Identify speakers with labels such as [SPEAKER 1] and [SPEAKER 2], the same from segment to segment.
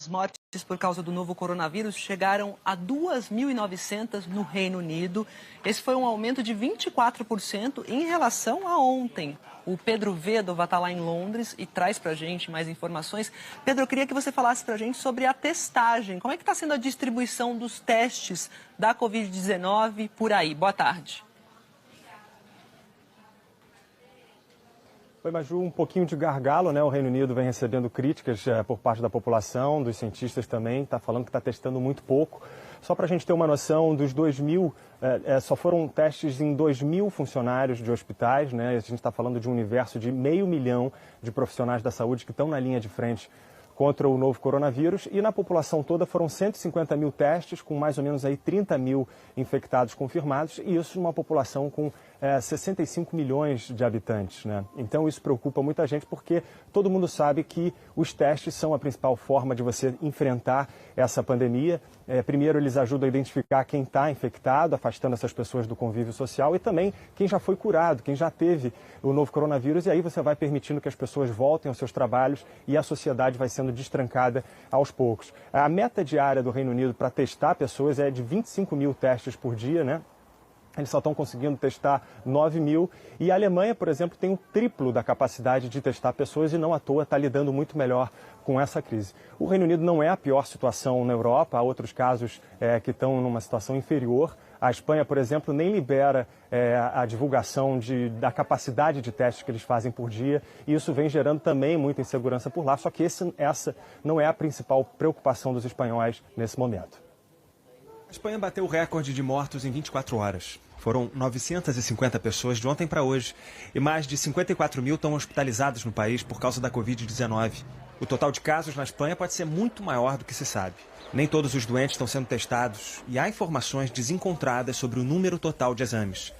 [SPEAKER 1] mortes por causa do novo coronavírus chegaram a 2.900 no Reino Unido. Esse foi um aumento de 24% em relação a ontem. O Pedro Vedova está lá em Londres e traz para a gente mais informações. Pedro, eu queria que você falasse para a gente sobre a testagem. Como é que está sendo a distribuição dos testes da Covid-19 por aí? Boa tarde.
[SPEAKER 2] Oi, Maju, um pouquinho de gargalo, né? O Reino Unido vem recebendo críticas por parte da população, dos cientistas também, está falando que está testando muito pouco. Só para a gente ter uma noção, dos 2.000, só foram testes em 2.000 funcionários de hospitais, né? A gente está falando de um universo de 500 mil de profissionais da saúde que estão na linha de frente contra o novo coronavírus, e na população toda foram 150 mil testes, com mais ou menos aí 30 mil infectados confirmados, e isso numa população com 65 milhões de habitantes, né? Então isso preocupa muita gente, porque todo mundo sabe que os testes são a principal forma de você enfrentar essa pandemia. Primeiro, eles ajudam a identificar quem está infectado, afastando essas pessoas do convívio social, e também quem já foi curado, quem já teve o novo coronavírus, e aí você vai permitindo que as pessoas voltem aos seus trabalhos e a sociedade vai sendo destrancada aos poucos. A meta diária do Reino Unido para testar pessoas é de 25 mil testes por dia, né? Eles só estão conseguindo testar 9 mil. E a Alemanha, por exemplo, tem o triplo da capacidade de testar pessoas e não à toa está lidando muito melhor com essa crise. O Reino Unido não é a pior situação na Europa, há outros casos que estão numa situação inferior. A Espanha, por exemplo, nem libera a divulgação da capacidade de testes que eles fazem por dia, e isso vem gerando também muita insegurança por lá, só que essa não é a principal preocupação dos espanhóis nesse momento.
[SPEAKER 3] A Espanha bateu o recorde de mortos em 24 horas. Foram 950 pessoas de ontem para hoje e mais de 54 mil estão hospitalizados no país por causa da Covid-19. O total de casos na Espanha pode ser muito maior do que se sabe. Nem todos os doentes estão sendo testados e há informações desencontradas sobre o número total de exames.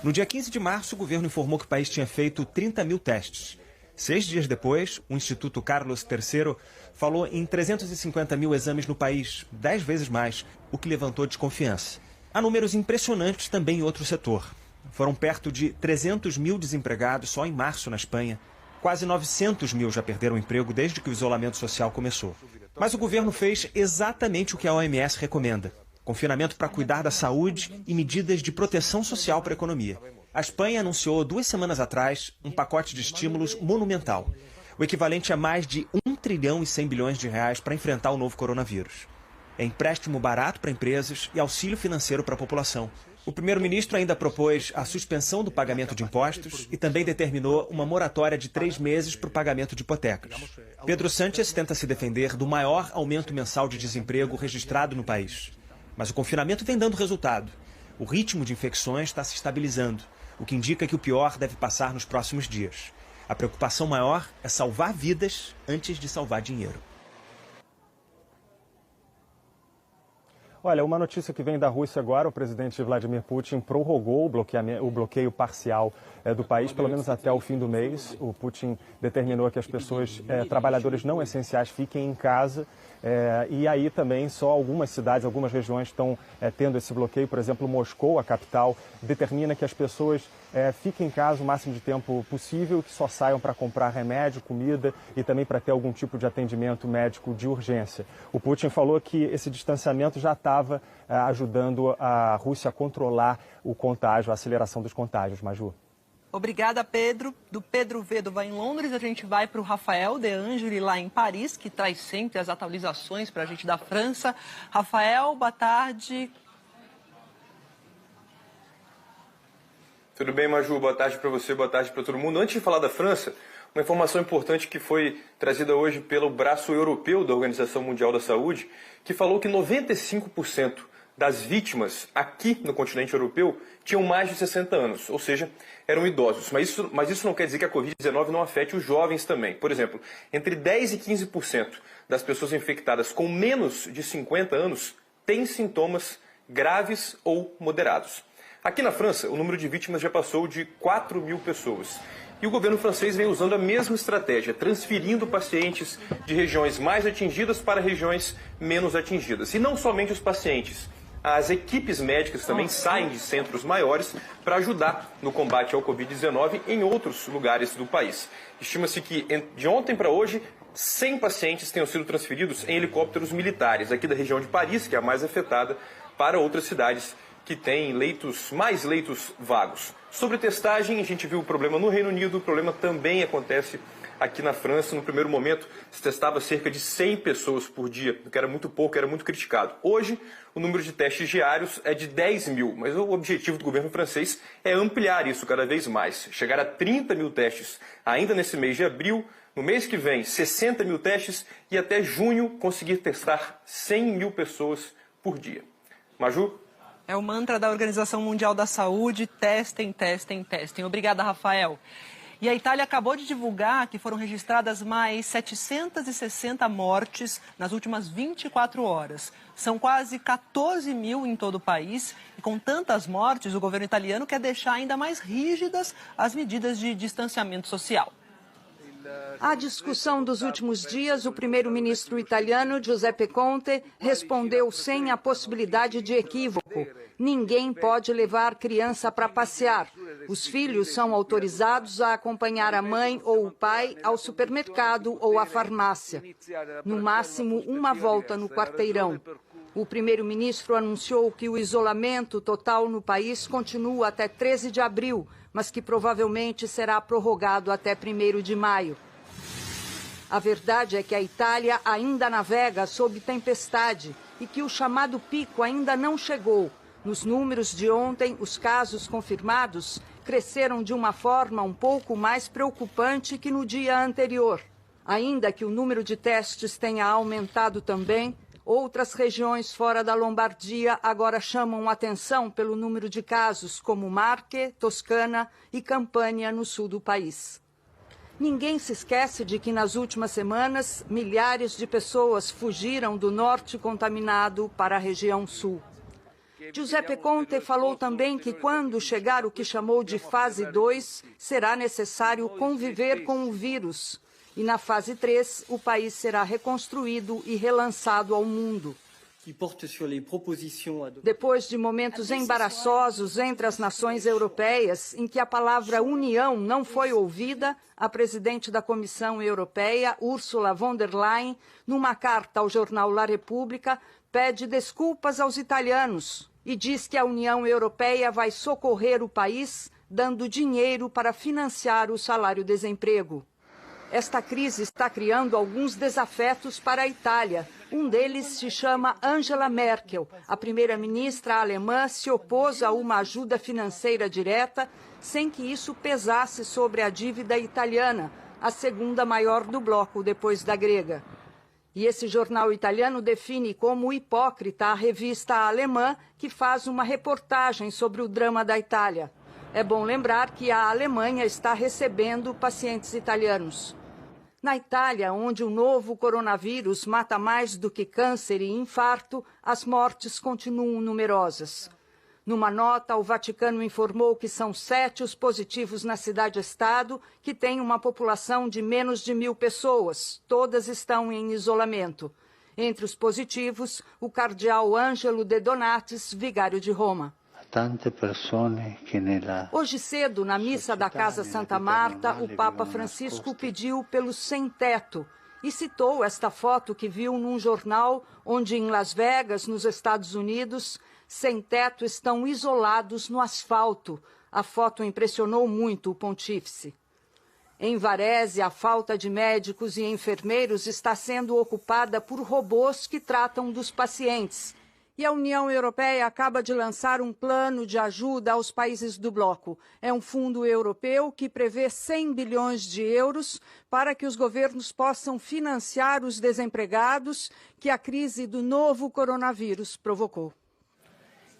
[SPEAKER 3] No dia 15 de março, o governo informou que o país tinha feito 30 mil testes. 6 dias depois, o Instituto Carlos III falou em 350 mil exames no país, 10 vezes mais, o que levantou desconfiança. Há números impressionantes também em outro setor. Foram perto de 300 mil desempregados só em março na Espanha. Quase 900 mil já perderam o emprego desde que o isolamento social começou. Mas o governo fez exatamente o que a OMS recomenda: confinamento para cuidar da saúde e medidas de proteção social para a economia. A Espanha anunciou 2 semanas atrás um pacote de estímulos monumental, o equivalente a mais de 1 trilhão e 100 bilhões de reais para enfrentar o novo coronavírus. É empréstimo barato para empresas e auxílio financeiro para a população. O primeiro-ministro ainda propôs a suspensão do pagamento de impostos e também determinou uma moratória de 3 meses para o pagamento de hipotecas. Pedro Sánchez tenta se defender do maior aumento mensal de desemprego registrado no país. Mas o confinamento vem dando resultado. O ritmo de infecções está se estabilizando, o que indica que o pior deve passar nos próximos dias. A preocupação maior é salvar vidas antes de salvar dinheiro.
[SPEAKER 2] Olha, uma notícia que vem da Rússia agora: o presidente Vladimir Putin prorrogou o bloqueio parcial do país, pelo menos até o fim do mês. O Putin determinou que as pessoas, trabalhadores não essenciais, fiquem em casa. E aí também só algumas cidades, algumas regiões estão tendo esse bloqueio. Por exemplo, Moscou, a capital, determina que as pessoas fiquem em casa o máximo de tempo possível, que só saiam para comprar remédio, comida e também para ter algum tipo de atendimento médico de urgência. O Putin falou que esse distanciamento já estava ajudando a Rússia a controlar o contágio, a aceleração dos contágios. Maju.
[SPEAKER 1] Obrigada, Pedro. Do Pedro Vedova em Londres, a gente vai para o Rafael De Angeli lá em Paris, que traz sempre as atualizações para a gente da França. Rafael, boa tarde.
[SPEAKER 4] Tudo bem, Maju? Boa tarde para você, boa tarde para todo mundo. Antes de falar da França, uma informação importante que foi trazida hoje pelo braço europeu da Organização Mundial da Saúde, que falou que 95% das vítimas aqui no continente europeu tinham mais de 60 anos, ou seja, eram idosos. Mas isso não quer dizer que a Covid-19 não afete os jovens também. Por exemplo, entre 10% e 15% das pessoas infectadas com menos de 50 anos têm sintomas graves ou moderados. Aqui na França, o número de vítimas já passou de 4 mil pessoas. E o governo francês vem usando a mesma estratégia, transferindo pacientes de regiões mais atingidas para regiões menos atingidas. E não somente os pacientes. As equipes médicas também saem de centros maiores para ajudar no combate ao Covid-19 em outros lugares do país. Estima-se que de ontem para hoje, 100 pacientes tenham sido transferidos em helicópteros militares aqui da região de Paris, que é a mais afetada, para outras cidades que têm mais leitos vagos. Sobre testagem, a gente viu o problema no Reino Unido, o problema também acontece aqui na França. No primeiro momento, se testava cerca de 100 pessoas por dia, o que era muito pouco, era muito criticado. Hoje, o número de testes diários é de 10 mil, mas o objetivo do governo francês é ampliar isso cada vez mais, chegar a 30 mil testes ainda nesse mês de abril, no mês que vem 60 mil testes e até junho conseguir testar 100 mil pessoas por dia. Maju?
[SPEAKER 1] É o mantra da Organização Mundial da Saúde: testem, testem, testem. Obrigada, Rafael. E a Itália acabou de divulgar que foram registradas mais 760 mortes nas últimas 24 horas. São quase 14 mil em todo o país. E com tantas mortes, o governo italiano quer deixar ainda mais rígidas as medidas de distanciamento social.
[SPEAKER 5] À discussão dos últimos dias, o primeiro-ministro italiano, Giuseppe Conte, respondeu sem a possibilidade de equívoco. Ninguém pode levar criança para passear. Os filhos são autorizados a acompanhar a mãe ou o pai ao supermercado ou à farmácia. No máximo, uma volta no quarteirão. O primeiro-ministro anunciou que o isolamento total no país continua até 13 de abril, mas que provavelmente será prorrogado até 1º de maio. A verdade é que a Itália ainda navega sob tempestade e que o chamado pico ainda não chegou. Nos números de ontem, os casos confirmados cresceram de uma forma um pouco mais preocupante que no dia anterior. Ainda que o número de testes tenha aumentado também, outras regiões fora da Lombardia agora chamam atenção pelo número de casos, como Marche, Toscana e Campania, no sul do país. Ninguém se esquece de que nas últimas semanas, milhares de pessoas fugiram do norte contaminado para a região sul. Giuseppe Conte falou também que quando chegar o que chamou de fase 2, será necessário conviver com o vírus. E na fase 3, o país será reconstruído e relançado ao mundo. Depois de momentos embaraçosos entre as nações europeias, em que a palavra união não foi ouvida, a presidente da Comissão Europeia, Ursula von der Leyen, numa carta ao jornal La Repubblica, pede desculpas aos italianos e diz que a União Europeia vai socorrer o país, dando dinheiro para financiar o salário-desemprego. Esta crise está criando alguns desafetos para a Itália. Um deles se chama Angela Merkel. A primeira-ministra alemã se opôs a uma ajuda financeira direta, sem que isso pesasse sobre a dívida italiana, a segunda maior do bloco depois da grega. E esse jornal italiano define como hipócrita a revista alemã, que faz uma reportagem sobre o drama da Itália. É bom lembrar que a Alemanha está recebendo pacientes italianos. Na Itália, onde o novo coronavírus mata mais do que câncer e infarto, as mortes continuam numerosas. Numa nota, o Vaticano informou que são 7 os positivos na cidade-estado, que tem uma população de menos de 1.000 pessoas. Todas estão em isolamento. Entre os positivos, o cardeal Angelo De Donatis, vigário de Roma. Hoje cedo, na missa da Casa Santa Marta, o Papa Francisco pediu pelos sem-teto e citou esta foto que viu num jornal onde, em Las Vegas, nos Estados Unidos, sem-teto estão isolados no asfalto. A foto impressionou muito o pontífice. Em Varese, a falta de médicos e enfermeiros está sendo ocupada por robôs que tratam dos pacientes. E a União Europeia acaba de lançar um plano de ajuda aos países do bloco. É um fundo europeu que prevê 100 bilhões de euros para que os governos possam financiar os desempregados que a crise do novo coronavírus provocou.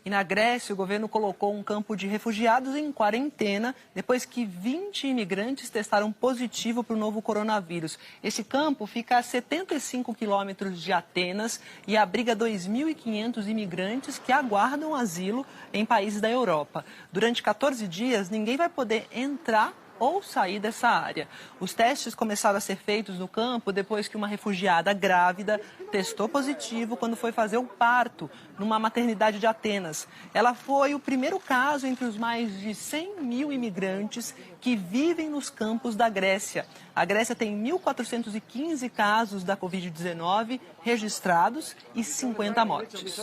[SPEAKER 1] E na Grécia, o governo colocou um campo de refugiados em quarentena depois que 20 imigrantes testaram positivo para o novo coronavírus. Esse campo fica a 75 quilômetros de Atenas e abriga 2.500 imigrantes que aguardam asilo em países da Europa. Durante 14 dias, ninguém vai poder entrar ou sair dessa área. Os testes começaram a ser feitos no campo depois que uma refugiada grávida testou positivo quando foi fazer o parto numa maternidade de Atenas. Ela foi o primeiro caso entre os mais de 100 mil imigrantes que vivem nos campos da Grécia. A Grécia tem 1.415 casos da Covid-19 registrados e 50 mortes.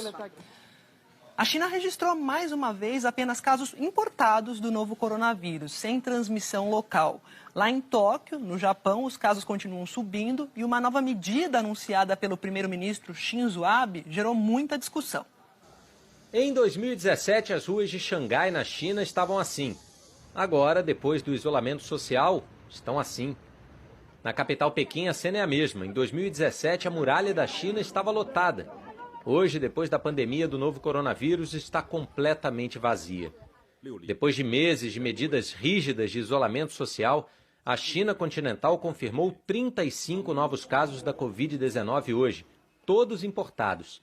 [SPEAKER 1] A China registrou mais uma vez apenas casos importados do novo coronavírus, sem transmissão local. Lá em Tóquio, no Japão, os casos continuam subindo e uma nova medida anunciada pelo primeiro-ministro Shinzo Abe gerou muita discussão.
[SPEAKER 6] Em 2017, as ruas de Xangai, na China, estavam assim. Agora, depois do isolamento social, estão assim. Na capital Pequim, a cena é a mesma. Em 2017, a muralha da China estava lotada. Hoje, depois da pandemia do novo coronavírus, está completamente vazia. Depois de meses de medidas rígidas de isolamento social, a China continental confirmou 35 novos casos da Covid-19 hoje, todos importados.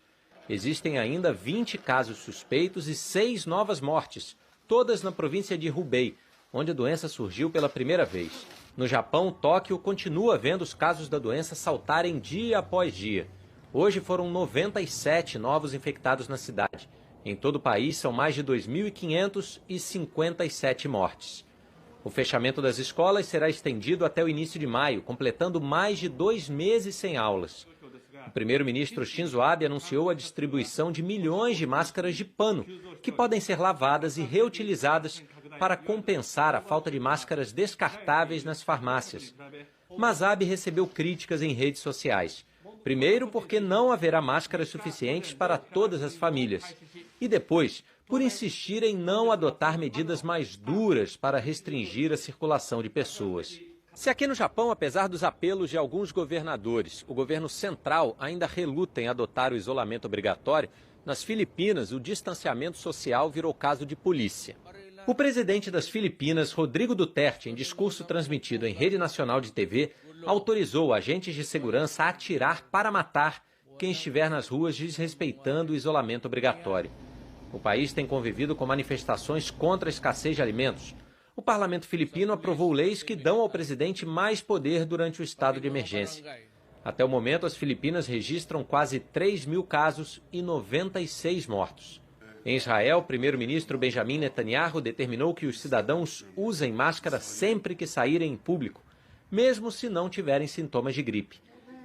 [SPEAKER 6] Existem ainda 20 casos suspeitos e 6 novas mortes, todas na província de Hubei, onde a doença surgiu pela primeira vez. No Japão, Tóquio continua vendo os casos da doença saltarem dia após dia. Hoje foram 97 novos infectados na cidade. Em todo o país, são mais de 2.500 e 57 mortes. O fechamento das escolas será estendido até o início de maio, completando mais de 2 meses sem aulas. O primeiro-ministro Shinzo Abe anunciou a distribuição de milhões de máscaras de pano, que podem ser lavadas e reutilizadas para compensar a falta de máscaras descartáveis nas farmácias. Mas Abe recebeu críticas em redes sociais. Primeiro, porque não haverá máscaras suficientes para todas as famílias. E depois, por insistir em não adotar medidas mais duras para restringir a circulação de pessoas. Se aqui no Japão, apesar dos apelos de alguns governadores, o governo central ainda reluta em adotar o isolamento obrigatório, nas Filipinas o distanciamento social virou caso de polícia. O presidente das Filipinas, Rodrigo Duterte, em discurso transmitido em rede nacional de TV, autorizou agentes de segurança a atirar para matar quem estiver nas ruas desrespeitando o isolamento obrigatório. O país tem convivido com manifestações contra a escassez de alimentos. O parlamento filipino aprovou leis que dão ao presidente mais poder durante o estado de emergência. Até o momento, as Filipinas registram quase 3.000 casos e 96 mortos. Em Israel, o primeiro-ministro Benjamin Netanyahu determinou que os cidadãos usem máscara sempre que saírem em público, mesmo se não tiverem sintomas de gripe.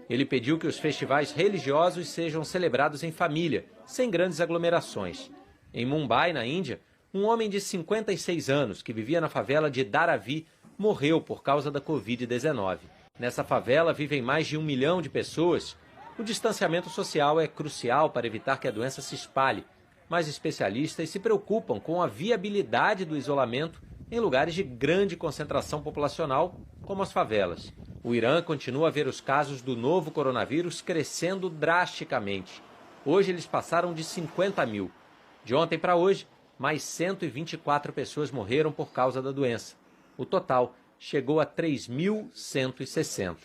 [SPEAKER 6] Ele pediu que os festivais religiosos sejam celebrados em família, sem grandes aglomerações. Em Mumbai, na Índia, um homem de 56 anos que vivia na favela de Dharavi morreu por causa da Covid-19. Nessa favela vivem mais de 1 milhão de pessoas. O distanciamento social é crucial para evitar que a doença se espalhe, mas especialistas se preocupam com a viabilidade do isolamento em lugares de grande concentração populacional, como as favelas. O Irã continua a ver os casos do novo coronavírus crescendo drasticamente. Hoje eles passaram de 50 mil. De ontem para hoje, mais 124 pessoas morreram por causa da doença. O total chegou a 3.160.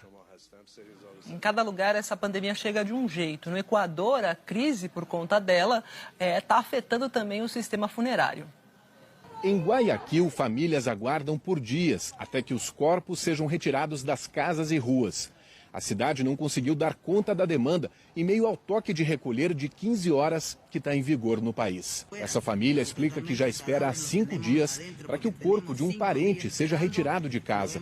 [SPEAKER 1] Em cada lugar, essa pandemia chega de um jeito. No Equador, a crise, por conta dela, está afetando também o sistema funerário.
[SPEAKER 7] Em Guayaquil, famílias aguardam por dias até que os corpos sejam retirados das casas e ruas. A cidade não conseguiu dar conta da demanda em meio ao toque de recolher de 15 horas que está em vigor no país. Essa família explica que já espera há 5 dias para que o corpo de um parente seja retirado de casa.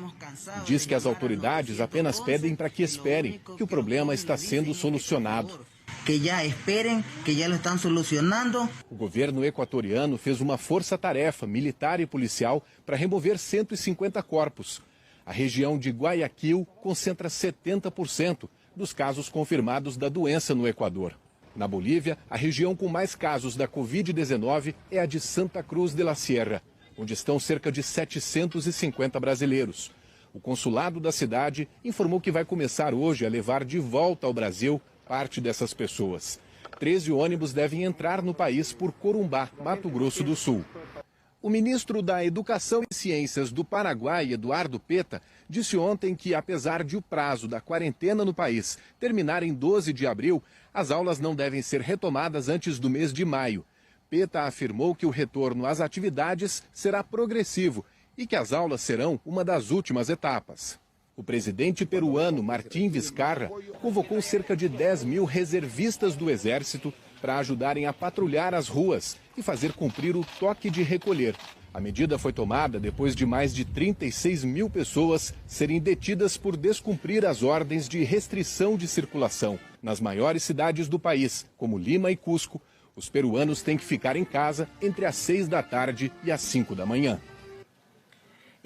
[SPEAKER 7] E diz que as autoridades apenas pedem para que esperem, que o problema está sendo solucionado.
[SPEAKER 8] Que já esperem, que já lo estão solucionando.
[SPEAKER 7] O governo equatoriano fez uma força-tarefa militar e policial para remover 150 corpos. A região de Guayaquil concentra 70% dos casos confirmados da doença no Equador. Na Bolívia, a região com mais casos da Covid-19 é a de Santa Cruz de la Sierra, onde estão cerca de 750 brasileiros. O consulado da cidade informou que vai começar hoje a levar de volta ao Brasil parte dessas pessoas. 13 ônibus devem entrar no país por Corumbá, Mato Grosso do Sul. O ministro da Educação e Ciências do Paraguai, Eduardo Peta, disse ontem que, apesar de o prazo da quarentena no país terminar em 12 de abril, as aulas não devem ser retomadas antes do mês de maio. Peta afirmou que o retorno às atividades será progressivo e que as aulas serão uma das últimas etapas. O presidente peruano Martín Vizcarra convocou cerca de 10 mil reservistas do Exército para ajudarem a patrulhar as ruas e fazer cumprir o toque de recolher. A medida foi tomada depois de mais de 36 mil pessoas serem detidas por descumprir as ordens de restrição de circulação. Nas maiores cidades do país, como Lima e Cusco, os peruanos têm que ficar em casa entre as 6 da tarde e as 5 da manhã.